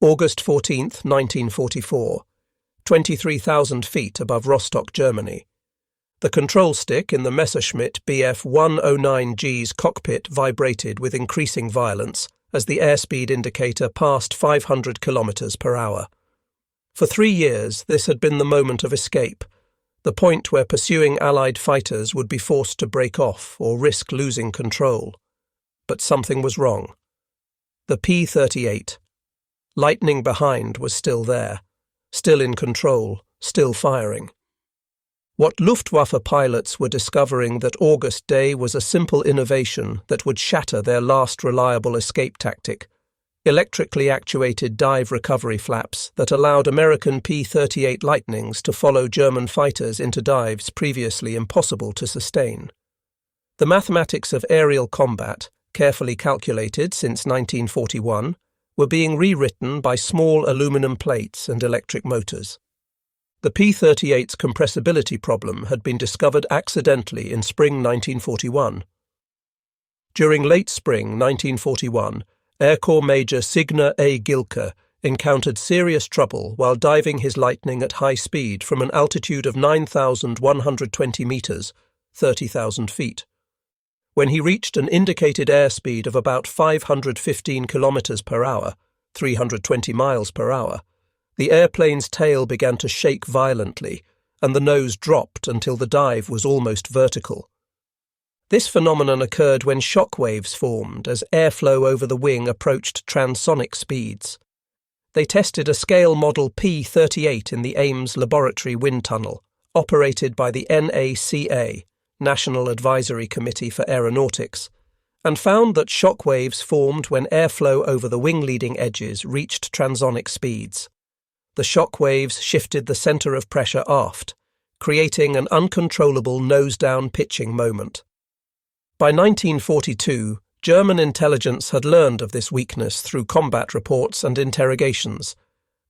August 14, 1944, 23,000 feet above Rostock, Germany. The control stick in the Messerschmitt Bf 109G's cockpit vibrated with increasing violence as the airspeed indicator passed 500 kilometers per hour. For 3 years, this had been the moment of escape, the point where pursuing Allied fighters would be forced to break off or risk losing control. But something was wrong. The P-38. Lightning behind was still there, still in control, still firing. What Luftwaffe pilots were discovering that August day was a simple innovation that would shatter their last reliable escape tactic: electrically actuated dive recovery flaps that allowed American P-38 Lightnings to follow German fighters into dives previously impossible to sustain. The mathematics of aerial combat, carefully calculated since 1941, were being rewritten by small aluminum plates and electric motors. The P-38's compressibility problem had been discovered accidentally in spring 1941. During late spring 1941, Air Corps Major Signe A. Gilke encountered serious trouble while diving his Lightning at high speed from an altitude of 9,120 meters, 30,000 feet. When he reached an indicated airspeed of about 515 kilometers per hour, 320 miles per hour, the airplane's tail began to shake violently, and the nose dropped until the dive was almost vertical. This phenomenon occurred when shock waves formed as airflow over the wing approached transonic speeds. They tested a scale model P-38 in the Ames Laboratory Wind Tunnel, operated by the NACA, National Advisory Committee for Aeronautics, and found that shock waves formed when airflow over the wing leading edges reached transonic speeds. The shock waves shifted the center of pressure aft, creating an uncontrollable nose-down pitching moment. By 1942, German intelligence had learned of this weakness through combat reports and interrogations.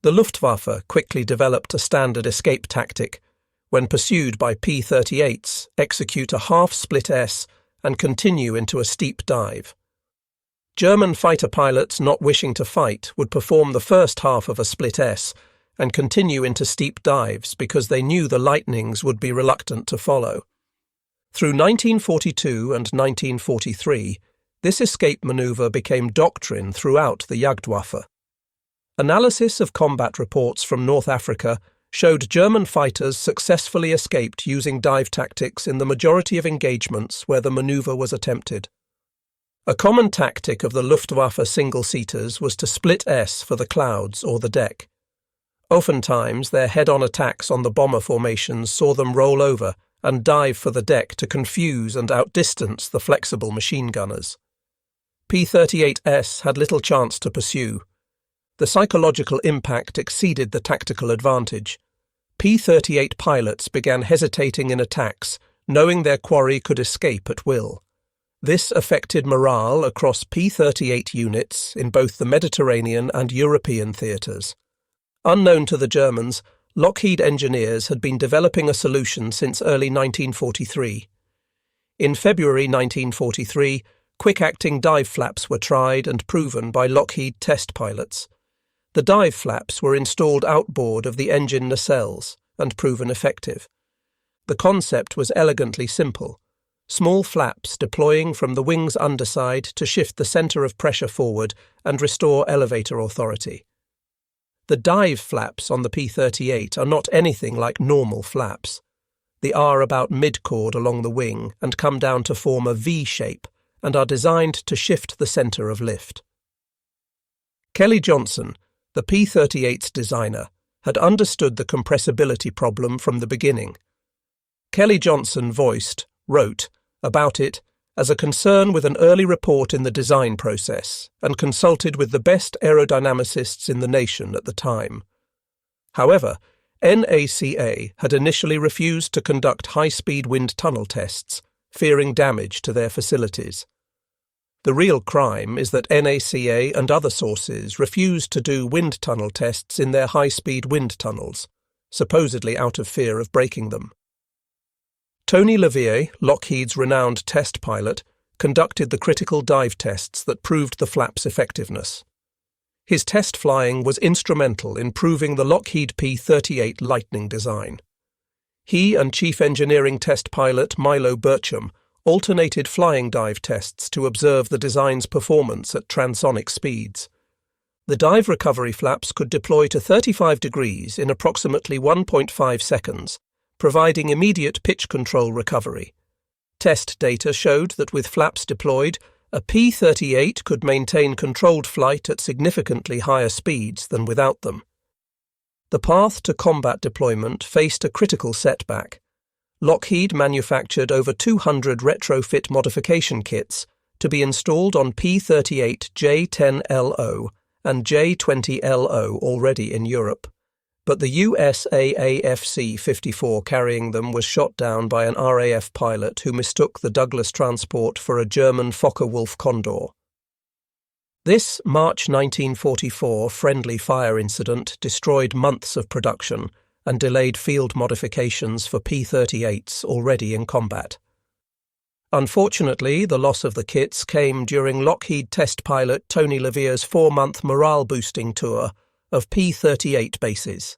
The Luftwaffe quickly developed a standard escape tactic: when pursued by P-38s, execute a half-split S and continue into a steep dive. German fighter pilots not wishing to fight would perform the first half of a split S and continue into steep dives because they knew the Lightnings would be reluctant to follow. Through 1942 and 1943, this escape maneuver became doctrine throughout the Jagdwaffe. Analysis of combat reports from North Africa showed German fighters successfully escaped using dive tactics in the majority of engagements where the maneuver was attempted. A common tactic of the Luftwaffe single-seaters was to split S for the clouds or the deck. Oftentimes, their head-on attacks on the bomber formations saw them roll over and dive for the deck to confuse and outdistance the flexible machine gunners. P-38S had little chance to pursue. The psychological impact exceeded the tactical advantage. P-38 pilots began hesitating in attacks, knowing their quarry could escape at will. This affected morale across P-38 units in both the Mediterranean and European theatres. Unknown to the Germans, Lockheed engineers had been developing a solution since early 1943. In February 1943, quick-acting dive flaps were tried and proven by Lockheed test pilots. The dive flaps were installed outboard of the engine nacelles and proven effective. The concept was elegantly simple: small flaps deploying from the wing's underside to shift the center of pressure forward and restore elevator authority. The dive flaps on the P-38 are not anything like normal flaps. They are about mid-chord along the wing and come down to form a V shape and are designed to shift the center of lift. Kelly Johnson, the P-38's designer, had understood the compressibility problem from the beginning. Kelly Johnson wrote about it as a concern with an early report in the design process and consulted with the best aerodynamicists in the nation at the time. However, NACA had initially refused to conduct high-speed wind tunnel tests, fearing damage to their facilities. The real crime is that NACA and other sources refused to do wind tunnel tests in their high-speed wind tunnels, supposedly out of fear of breaking them. Tony LeVier, Lockheed's renowned test pilot, conducted the critical dive tests that proved the flap's effectiveness. His test flying was instrumental in proving the Lockheed P-38 Lightning design. He and Chief Engineering Test Pilot Milo Burcham alternated flying dive tests to observe the design's performance at transonic speeds. The dive recovery flaps could deploy to 35 degrees in approximately 1.5 seconds, providing immediate pitch control recovery. Test data showed that with flaps deployed, a P-38 could maintain controlled flight at significantly higher speeds than without them. The path to combat deployment faced a critical setback. Lockheed manufactured over 200 retrofit modification kits to be installed on P-38 J-10LO and J-20LO already in Europe, but the USAAF C-54 carrying them was shot down by an RAF pilot who mistook the Douglas transport for a German Focke-Wulf Condor. This March 1944 friendly fire incident destroyed months of production and delayed field modifications for P-38s already in combat. Unfortunately, the loss of the kits came during Lockheed test pilot Tony LeVier's 4-month morale-boosting tour of P-38 bases.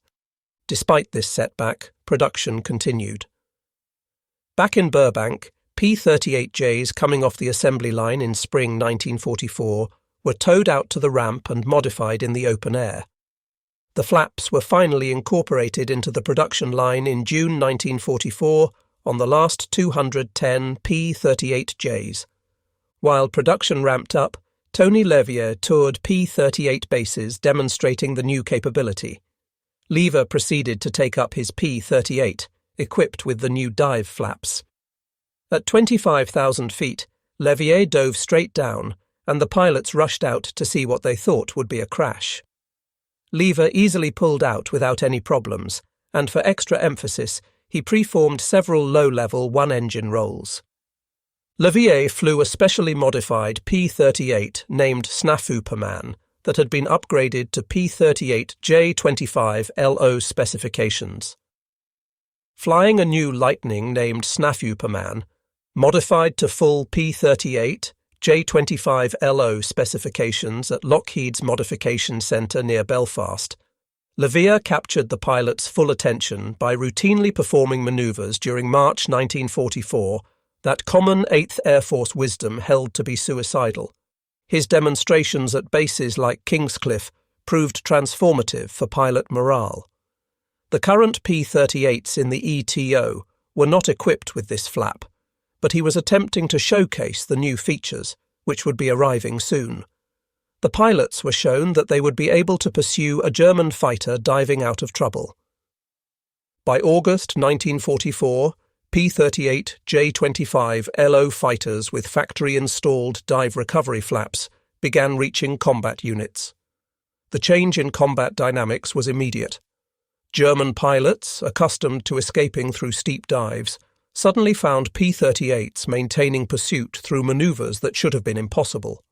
Despite this setback, production continued. Back in Burbank, P-38Js coming off the assembly line in spring 1944 were towed out to the ramp and modified in the open air. The flaps were finally incorporated into the production line in June 1944 on the last 210 P-38Js. While production ramped up, Tony LeVier toured P-38 bases demonstrating the new capability. LeVier proceeded to take up his P-38, equipped with the new dive flaps. At 25,000 feet, LeVier dove straight down, and the pilots rushed out to see what they thought would be a crash. LeVier easily pulled out without any problems, and for extra emphasis, he preformed several low-level one-engine rolls. LeVier flew a specially modified P-38 named Snafuperman that had been upgraded to P-38 J-25LO specifications. Flying a new Lightning named Snafuperman, modified to full P-38 J-25LO specifications at Lockheed's Modification Centre near Belfast, LeVier captured the pilot's full attention by routinely performing manoeuvres during March 1944 that common 8th Air Force wisdom held to be suicidal. His demonstrations at bases like Kingscliff proved transformative for pilot morale. The current P-38s in the ETO were not equipped with this flap, but he was attempting to showcase the new features, which would be arriving soon. The pilots were shown that they would be able to pursue a German fighter diving out of trouble. By August 1944, P-38 J-25LO fighters with factory-installed dive recovery flaps began reaching combat units. The change in combat dynamics was immediate. German pilots, accustomed to escaping through steep dives, suddenly found P-38s maintaining pursuit through manoeuvres that should have been impossible.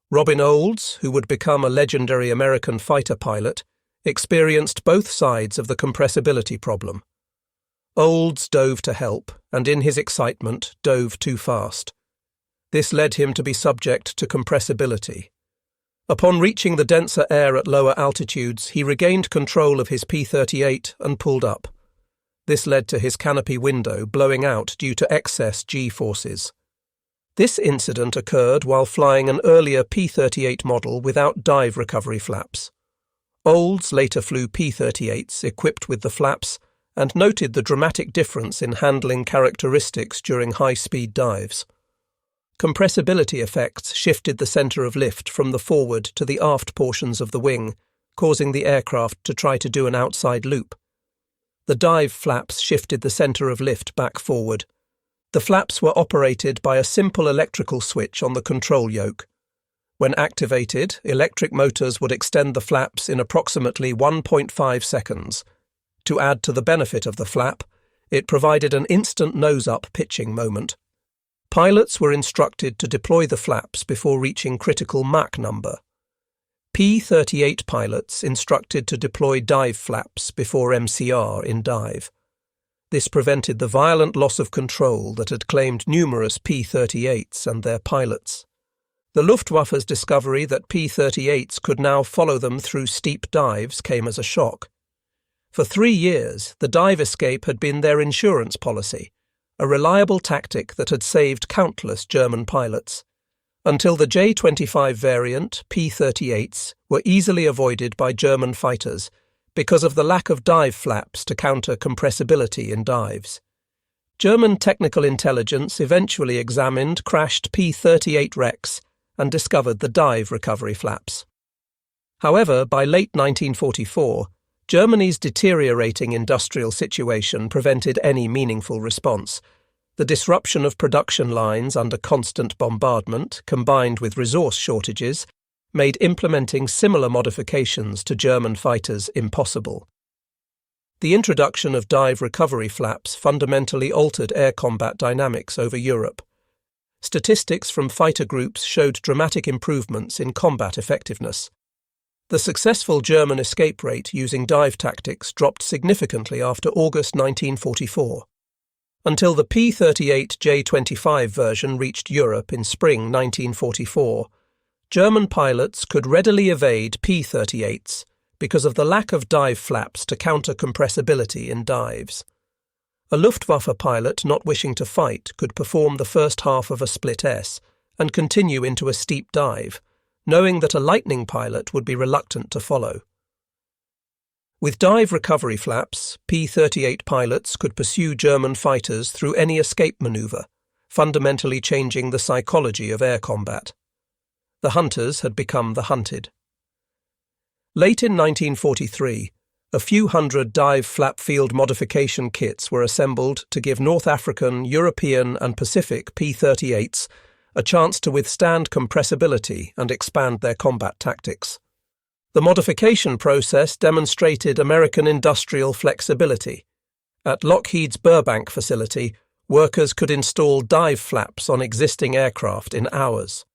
Robin Olds, who would become a legendary American fighter pilot, experienced both sides of the compressibility problem. Olds dove to help, and in his excitement dove too fast. This led him to be subject to compressibility. Upon reaching the denser air at lower altitudes, he regained control of his P-38 and pulled up. This led to his canopy window blowing out due to excess G-forces. This incident occurred while flying an earlier P-38 model without dive recovery flaps. Olds later flew P-38s equipped with the flaps and noted the dramatic difference in handling characteristics during high-speed dives. Compressibility effects shifted the centre of lift from the forward to the aft portions of the wing, causing the aircraft to try to do an outside loop. The dive flaps shifted the centre of lift back forward. The flaps were operated by a simple electrical switch on the control yoke. When activated, electric motors would extend the flaps in approximately 1.5 seconds. To add to the benefit of the flap, it provided an instant nose-up pitching moment. Pilots were instructed to deploy the flaps before reaching critical Mach number. P-38 pilots instructed to deploy dive flaps before MCR in dive. This prevented the violent loss of control that had claimed numerous P-38s and their pilots. The Luftwaffe's discovery that P-38s could now follow them through steep dives came as a shock. For 3 years, the dive escape had been their insurance policy, a reliable tactic that had saved countless German pilots, until the J-25 variant, P-38s, were easily avoided by German fighters because of the lack of dive flaps to counter compressibility in dives. German technical intelligence eventually examined crashed P-38 wrecks and discovered the dive recovery flaps. However, by late 1944, Germany's deteriorating industrial situation prevented any meaningful response. The disruption of production lines under constant bombardment, combined with resource shortages, made implementing similar modifications to German fighters impossible. The introduction of dive recovery flaps fundamentally altered air combat dynamics over Europe. Statistics from fighter groups showed dramatic improvements in combat effectiveness. The successful German escape rate using dive tactics dropped significantly after August 1944. Until the P-38 J-25 version reached Europe in spring 1944, German pilots could readily evade P-38s because of the lack of dive flaps to counter compressibility in dives. A Luftwaffe pilot not wishing to fight could perform the first half of a split S and continue into a steep dive, knowing that a Lightning pilot would be reluctant to follow. With dive recovery flaps, P-38 pilots could pursue German fighters through any escape maneuver, fundamentally changing the psychology of air combat. The hunters had become the hunted. Late in 1943, a few hundred dive flap field modification kits were assembled to give North African, European and Pacific P-38s a chance to withstand compressibility and expand their combat tactics. The modification process demonstrated American industrial flexibility. At Lockheed's Burbank facility, workers could install dive flaps on existing aircraft in hours.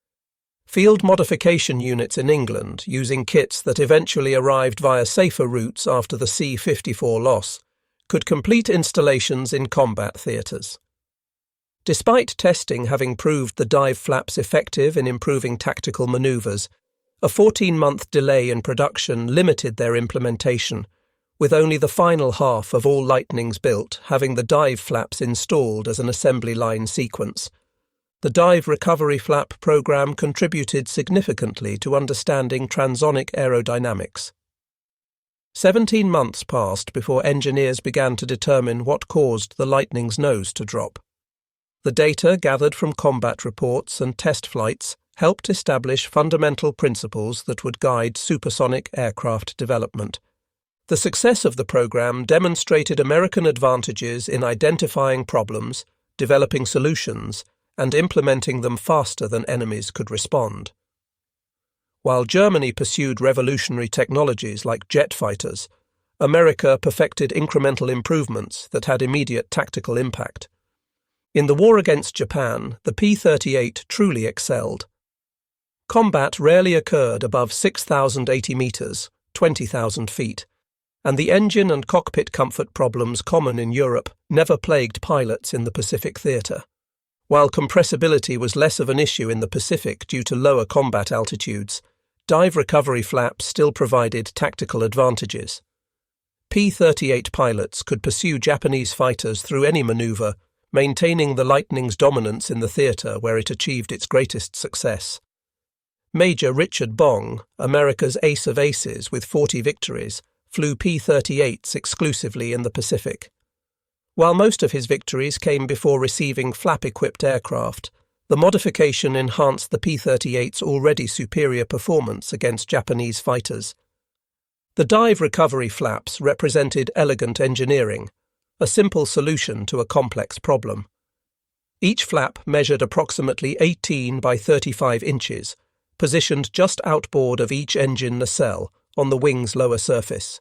Field modification units in England, using kits that eventually arrived via safer routes after the C-54 loss, could complete installations in combat theatres. Despite testing having proved the dive flaps effective in improving tactical manoeuvres, a 14-month delay in production limited their implementation, with only the final half of all Lightnings built having the dive flaps installed as an assembly line sequence. The dive recovery flap program contributed significantly to understanding transonic aerodynamics. 17 months passed before engineers began to determine what caused the Lightning's nose to drop. The data gathered from combat reports and test flights helped establish fundamental principles that would guide supersonic aircraft development. The success of the program demonstrated American advantages in identifying problems, developing solutions, and implementing them faster than enemies could respond. While Germany pursued revolutionary technologies like jet fighters, America perfected incremental improvements that had immediate tactical impact. In the war against Japan, the P-38 truly excelled. Combat rarely occurred above 6,080 meters, 20,000 feet, and the engine and cockpit comfort problems common in Europe never plagued pilots in the Pacific theater. While compressibility was less of an issue in the Pacific due to lower combat altitudes, dive recovery flaps still provided tactical advantages. P-38 pilots could pursue Japanese fighters through any maneuver, maintaining the Lightning's dominance in the theater where it achieved its greatest success. Major Richard Bong, America's ace of aces with 40 victories, flew P-38s exclusively in the Pacific. While most of his victories came before receiving flap-equipped aircraft, the modification enhanced the P-38's already superior performance against Japanese fighters. The dive recovery flaps represented elegant engineering, a simple solution to a complex problem. Each flap measured approximately 18 by 35 inches, positioned just outboard of each engine nacelle on the wing's lower surface.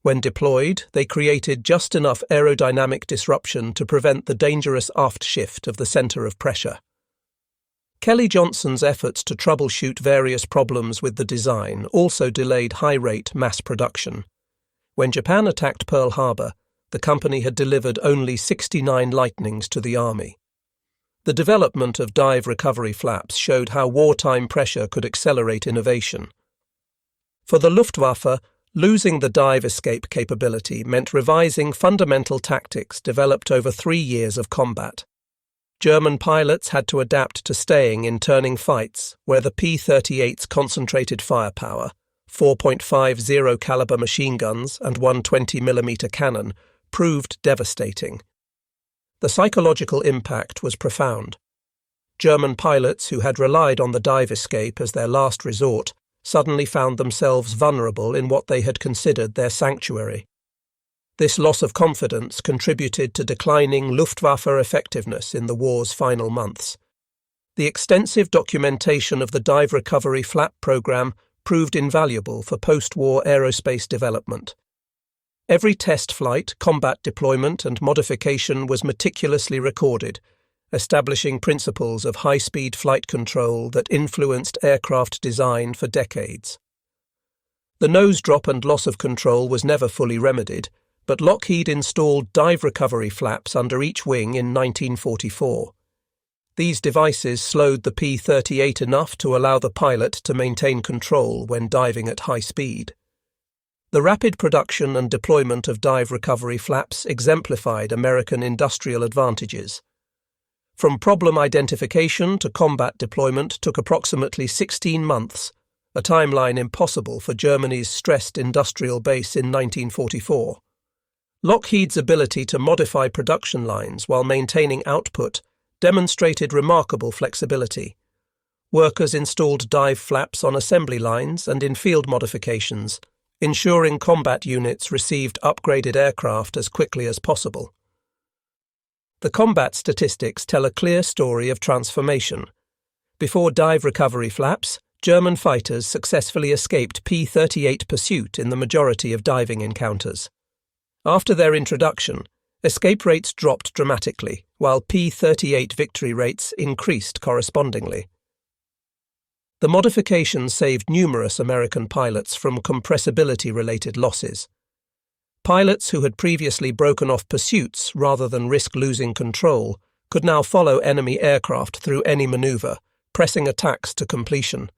When deployed, they created just enough aerodynamic disruption to prevent the dangerous aft shift of the center of pressure. Kelly Johnson's efforts to troubleshoot various problems with the design also delayed high-rate mass production. When Japan attacked Pearl Harbor, the company had delivered only 69 Lightnings to the Army. The development of dive recovery flaps showed how wartime pressure could accelerate innovation. For the Luftwaffe, losing the dive escape capability meant revising fundamental tactics developed over 3 years of combat. German pilots had to adapt to staying in turning fights where the P-38's concentrated firepower, 4.50 caliber machine guns and 120mm cannon, proved devastating. The psychological impact was profound. German pilots who had relied on the dive escape as their last resort suddenly found themselves vulnerable in what they had considered their sanctuary. This loss of confidence contributed to declining Luftwaffe effectiveness in the war's final months. The extensive documentation of the dive recovery flap program proved invaluable for post-war aerospace development. Every test flight, combat deployment, and modification was meticulously recorded, establishing principles of high-speed flight control that influenced aircraft design for decades. The nose drop and loss of control was never fully remedied, but Lockheed installed dive recovery flaps under each wing in 1944. These devices slowed the P-38 enough to allow the pilot to maintain control when diving at high speed. The rapid production and deployment of dive recovery flaps exemplified American industrial advantages. From problem identification to combat deployment took approximately 16 months, a timeline impossible for Germany's stressed industrial base in 1944. Lockheed's ability to modify production lines while maintaining output demonstrated remarkable flexibility. Workers installed dive flaps on assembly lines and in field modifications, ensuring combat units received upgraded aircraft as quickly as possible. The combat statistics tell a clear story of transformation. Before dive recovery flaps, German fighters successfully escaped P-38 pursuit in the majority of diving encounters. After their introduction, escape rates dropped dramatically, while P-38 victory rates increased correspondingly. The modification saved numerous American pilots from compressibility-related losses. Pilots who had previously broken off pursuits rather than risk losing control could now follow enemy aircraft through any maneuver, pressing attacks to completion.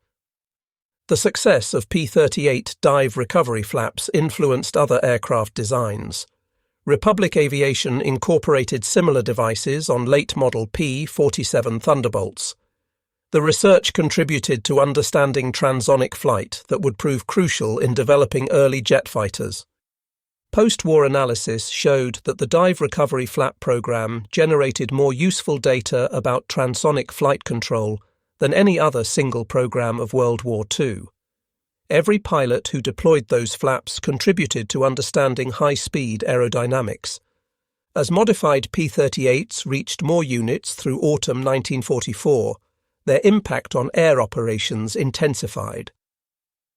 The success of P-38 dive recovery flaps influenced other aircraft designs. Republic Aviation incorporated similar devices on late-model P-47 Thunderbolts. The research contributed to understanding transonic flight that would prove crucial in developing early jet fighters. Post-war analysis showed that the dive recovery flap program generated more useful data about transonic flight control than any other single program of World War II. Every pilot who deployed those flaps contributed to understanding high-speed aerodynamics. As modified P-38s reached more units through autumn 1944, their impact on air operations intensified.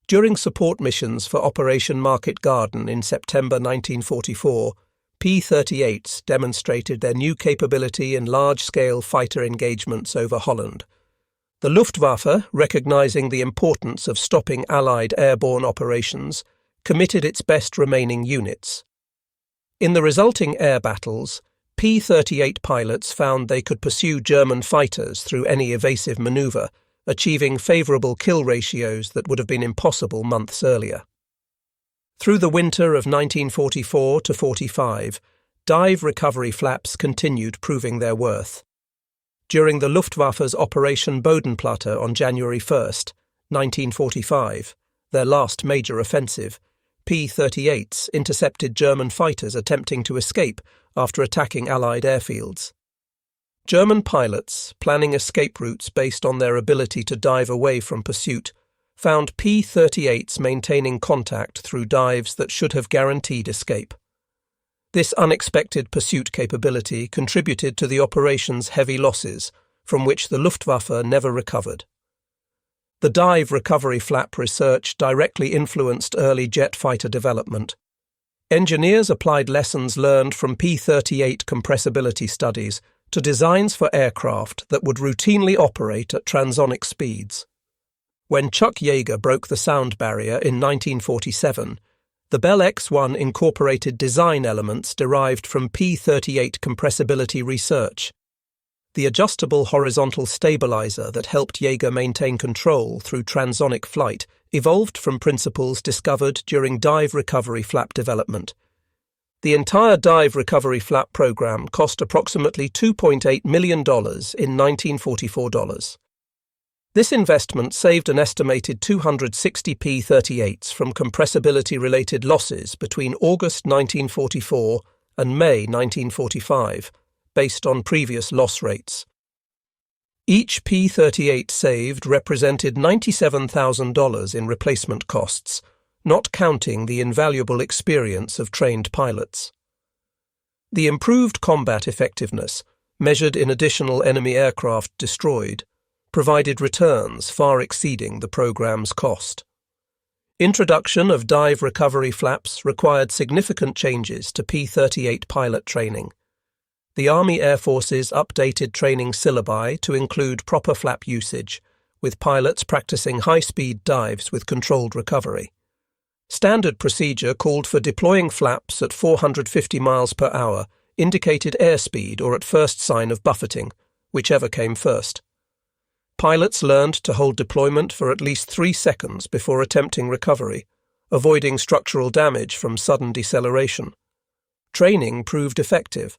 During support missions for Operation Market Garden in September 1944, P-38s demonstrated their new capability in large-scale fighter engagements over Holland. The Luftwaffe, recognizing the importance of stopping Allied airborne operations, committed its best remaining units. In the resulting air battles, P-38 pilots found they could pursue German fighters through any evasive maneuver, achieving favorable kill ratios that would have been impossible months earlier. Through the winter of 1944 to 45, dive recovery flaps continued proving their worth. During the Luftwaffe's Operation Bodenplatte on January 1, 1945, their last major offensive, P-38s intercepted German fighters attempting to escape after attacking Allied airfields. German pilots, planning escape routes based on their ability to dive away from pursuit, found P-38s maintaining contact through dives that should have guaranteed escape. This unexpected pursuit capability contributed to the operation's heavy losses, from which the Luftwaffe never recovered. The dive recovery flap research directly influenced early jet fighter development. Engineers applied lessons learned from P-38 compressibility studies to designs for aircraft that would routinely operate at transonic speeds. When Chuck Yeager broke the sound barrier in 1947, the Bell X-1 incorporated design elements derived from P-38 compressibility research. the adjustable horizontal stabilizer that helped Jaeger maintain control through transonic flight evolved from principles discovered during dive recovery flap development. The entire dive recovery flap program cost approximately $2.8 million in 1944 dollars. This investment saved an estimated 260 P-38s from compressibility-related losses between August 1944 and May 1945, based on previous loss rates. Each P-38 saved represented $97,000 in replacement costs, not counting the invaluable experience of trained pilots. The improved combat effectiveness, measured in additional enemy aircraft destroyed, provided returns far exceeding the program's cost. Introduction of dive recovery flaps required significant changes to P-38 pilot training. The Army Air Force's updated training syllabi to include proper flap usage, with pilots practicing high-speed dives with controlled recovery. Standard procedure called for deploying flaps at 450 miles per hour, indicated airspeed or at first sign of buffeting, whichever came first. Pilots learned to hold deployment for at least 3 seconds before attempting recovery, avoiding structural damage from sudden deceleration. Training proved effective.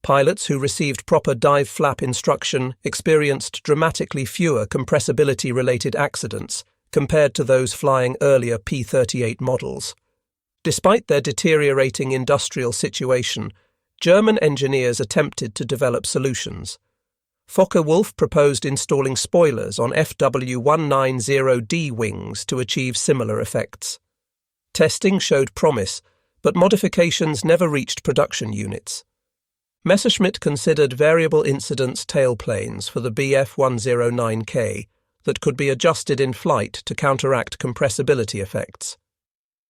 Pilots who received proper dive flap instruction experienced dramatically fewer compressibility-related accidents compared to those flying earlier P-38 models. Despite their deteriorating industrial situation, German engineers attempted to develop solutions. Focke-Wulf proposed installing spoilers on FW190D wings to achieve similar effects. Testing showed promise, but modifications never reached production units. Messerschmitt considered variable incidence tailplanes for the Bf109K that could be adjusted in flight to counteract compressibility effects.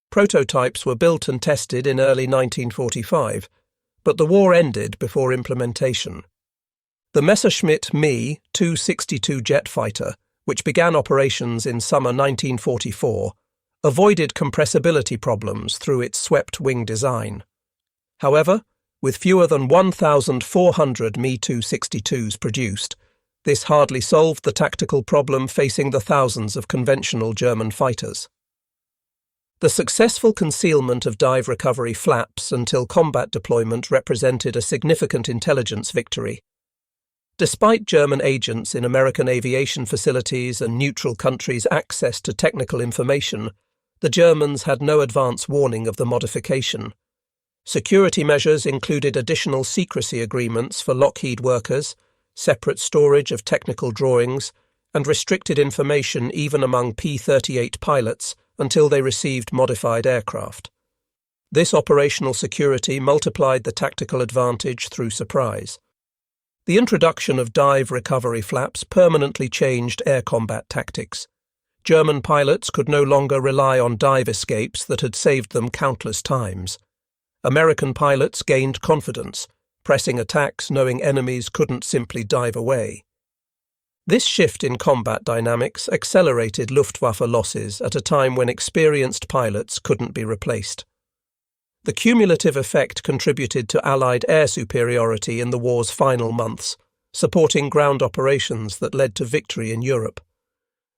Prototypes were built and tested in early 1945, but the war ended before implementation. The Messerschmitt Me 262 jet fighter, which began operations in summer 1944, avoided compressibility problems through its swept wing design. However, with fewer than 1,400 Me 262s produced, this hardly solved the tactical problem facing the thousands of conventional German fighters. The successful concealment of dive recovery flaps until combat deployment represented a significant intelligence victory. Despite German agents in American aviation facilities and neutral countries' access to technical information, the Germans had no advance warning of the modification. Security measures included additional secrecy agreements for Lockheed workers, separate storage of technical drawings, and restricted information even among P-38 pilots until they received modified aircraft. This operational security multiplied the tactical advantage through surprise. The introduction of dive recovery flaps permanently changed air combat tactics. German pilots could no longer rely on dive escapes that had saved them countless times. American pilots gained confidence, pressing attacks knowing enemies couldn't simply dive away. This shift in combat dynamics accelerated Luftwaffe losses at a time when experienced pilots couldn't be replaced. The cumulative effect contributed to Allied air superiority in the war's final months, supporting ground operations that led to victory in Europe.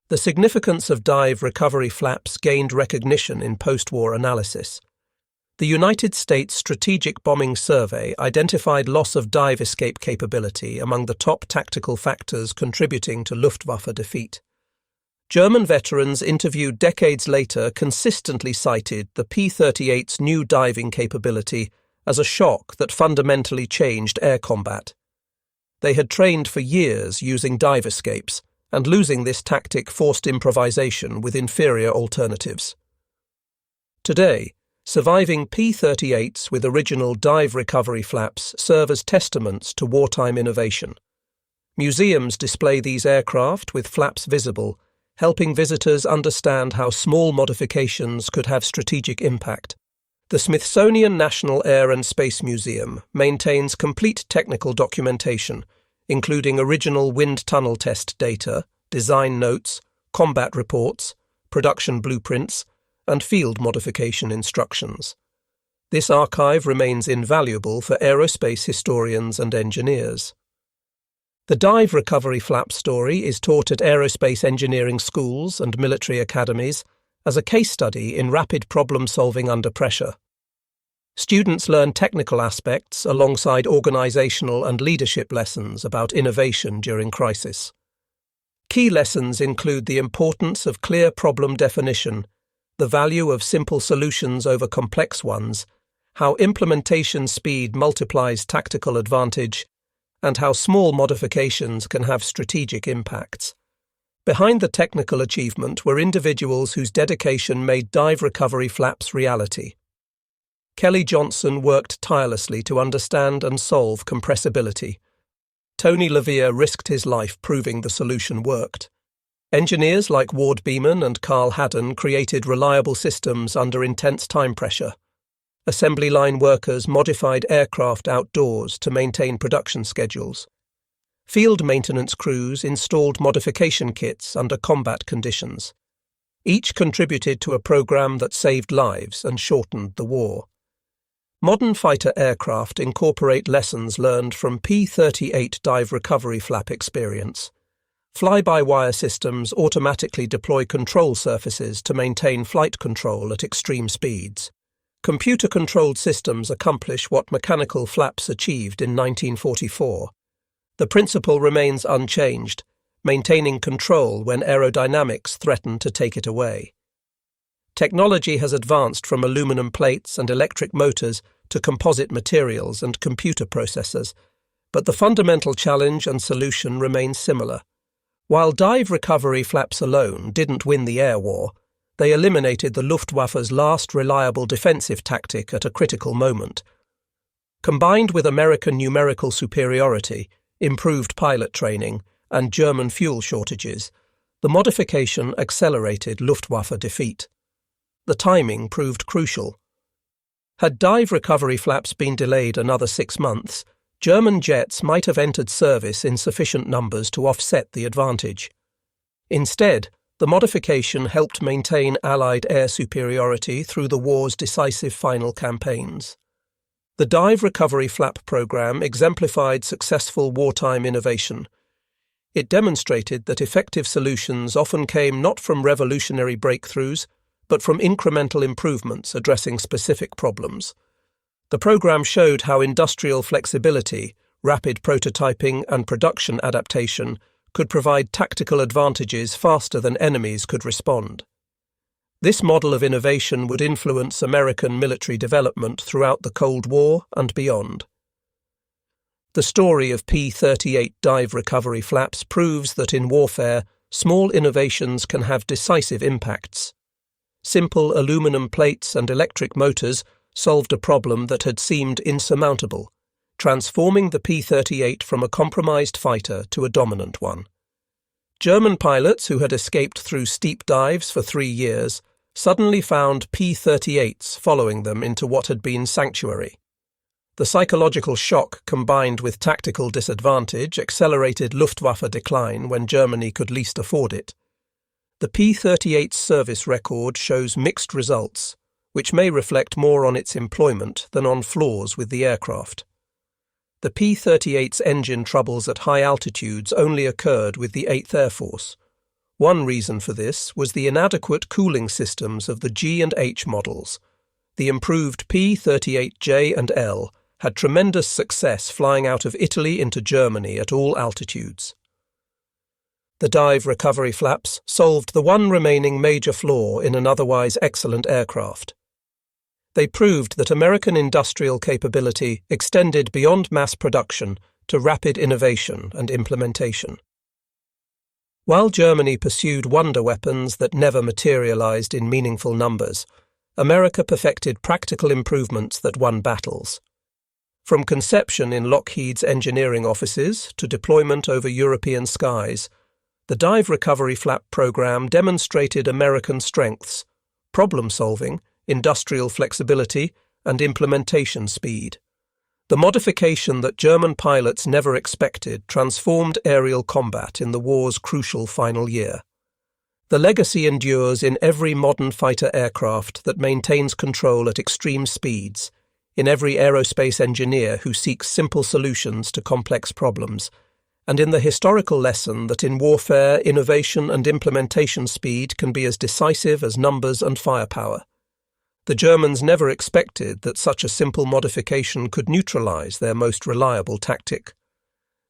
The significance of dive recovery flaps gained recognition in post-war analysis. The United States Strategic Bombing Survey identified loss of dive escape capability among the top tactical factors contributing to Luftwaffe defeat. German veterans interviewed decades later consistently cited the P-38's new diving capability as a shock that fundamentally changed air combat. They had trained for years using dive escapes, and losing this tactic forced improvisation with inferior alternatives. Today, surviving P-38s with original dive recovery flaps serve as testaments to wartime innovation. Museums display these aircraft with flaps visible, helping visitors understand how small modifications could have strategic impact. The Smithsonian National Air and Space Museum maintains complete technical documentation, including original wind tunnel test data, design notes, combat reports, production blueprints, and field modification instructions. This archive remains invaluable for aerospace historians and engineers. The dive recovery flap story is taught at aerospace engineering schools and military academies as a case study in rapid problem-solving under pressure. Students learn technical aspects alongside organizational and leadership lessons about innovation during crisis. Key lessons include the importance of clear problem definition, the value of simple solutions over complex ones, how implementation speed multiplies tactical advantage, and how small modifications can have strategic impacts. Behind the technical achievement were individuals whose dedication made dive recovery flaps reality. Kelly Johnson worked tirelessly to understand and solve compressibility. Tony LeVier risked his life proving the solution worked. Engineers like Ward Beeman and Carl Haddon created reliable systems under intense time pressure. Assembly line workers modified aircraft outdoors to maintain production schedules. Field maintenance crews installed modification kits under combat conditions. Each contributed to a program that saved lives and shortened the war. Modern fighter aircraft incorporate lessons learned from P-38 dive recovery flap experience. Fly-by-wire systems automatically deploy control surfaces to maintain flight control at extreme speeds. Computer-controlled systems accomplish what mechanical flaps achieved in 1944. The principle remains unchanged, maintaining control when aerodynamics threaten to take it away. Technology has advanced from aluminum plates and electric motors to composite materials and computer processors, but the fundamental challenge and solution remain similar. While dive recovery flaps alone didn't win the air war, they eliminated the Luftwaffe's last reliable defensive tactic at a critical moment. Combined with American numerical superiority, improved pilot training, and German fuel shortages, the modification accelerated Luftwaffe defeat. The timing proved crucial. Had dive recovery flaps been delayed another 6 months, German jets might have entered service in sufficient numbers to offset the advantage. Instead, the modification helped maintain Allied air superiority through the war's decisive final campaigns. The dive recovery flap program exemplified successful wartime innovation. It demonstrated that effective solutions often came not from revolutionary breakthroughs, but from incremental improvements addressing specific problems. The program showed how industrial flexibility, rapid prototyping, and production adaptation could provide tactical advantages faster than enemies could respond. This model of innovation would influence American military development throughout the Cold War and beyond. The story of P-38 dive recovery flaps proves that in warfare, small innovations can have decisive impacts. Simple aluminum plates and electric motors solved a problem that had seemed insurmountable, transforming the P-38 from a compromised fighter to a dominant one. German pilots who had escaped through steep dives for 3 years suddenly found P-38s following them into what had been sanctuary. The psychological shock combined with tactical disadvantage accelerated Luftwaffe decline when Germany could least afford it. The P-38's service record shows mixed results, which may reflect more on its employment than on flaws with the aircraft. The P-38's engine troubles at high altitudes only occurred with the 8th Air Force. One reason for this was the inadequate cooling systems of the G and H models. The improved P-38J and L had tremendous success flying out of Italy into Germany at all altitudes. The dive recovery flaps solved the one remaining major flaw in an otherwise excellent aircraft. They proved that American industrial capability extended beyond mass production to rapid innovation and implementation. While Germany pursued wonder weapons that never materialized in meaningful numbers, America perfected practical improvements that won battles. From conception in Lockheed's engineering offices to deployment over European skies, the dive recovery flap program demonstrated American strengths, problem-solving, industrial flexibility, and implementation speed. The modification that German pilots never expected transformed aerial combat in the war's crucial final year. The legacy endures in every modern fighter aircraft that maintains control at extreme speeds, in every aerospace engineer who seeks simple solutions to complex problems, and in the historical lesson that in warfare, innovation and implementation speed can be as decisive as numbers and firepower. The Germans never expected that such a simple modification could neutralize their most reliable tactic.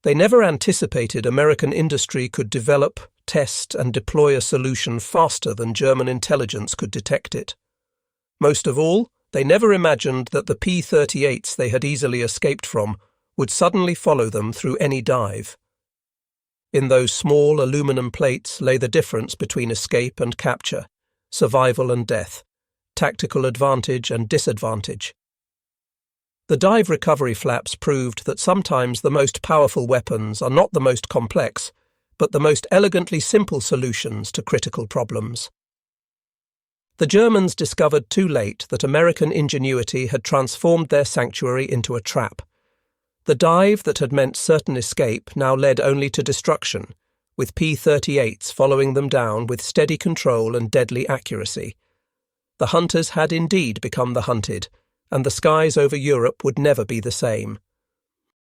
They never anticipated American industry could develop, test and deploy a solution faster than German intelligence could detect it. Most of all, they never imagined that the P-38s they had easily escaped from would suddenly follow them through any dive. In those small aluminum plates lay the difference between escape and capture, survival and death, tactical advantage and disadvantage. The dive recovery flaps proved that sometimes the most powerful weapons are not the most complex, but the most elegantly simple solutions to critical problems. The Germans discovered too late that American ingenuity had transformed their sanctuary into a trap. The dive that had meant certain escape now led only to destruction, with P-38s following them down with steady control and deadly accuracy. The hunters had indeed become the hunted, and the skies over Europe would never be the same.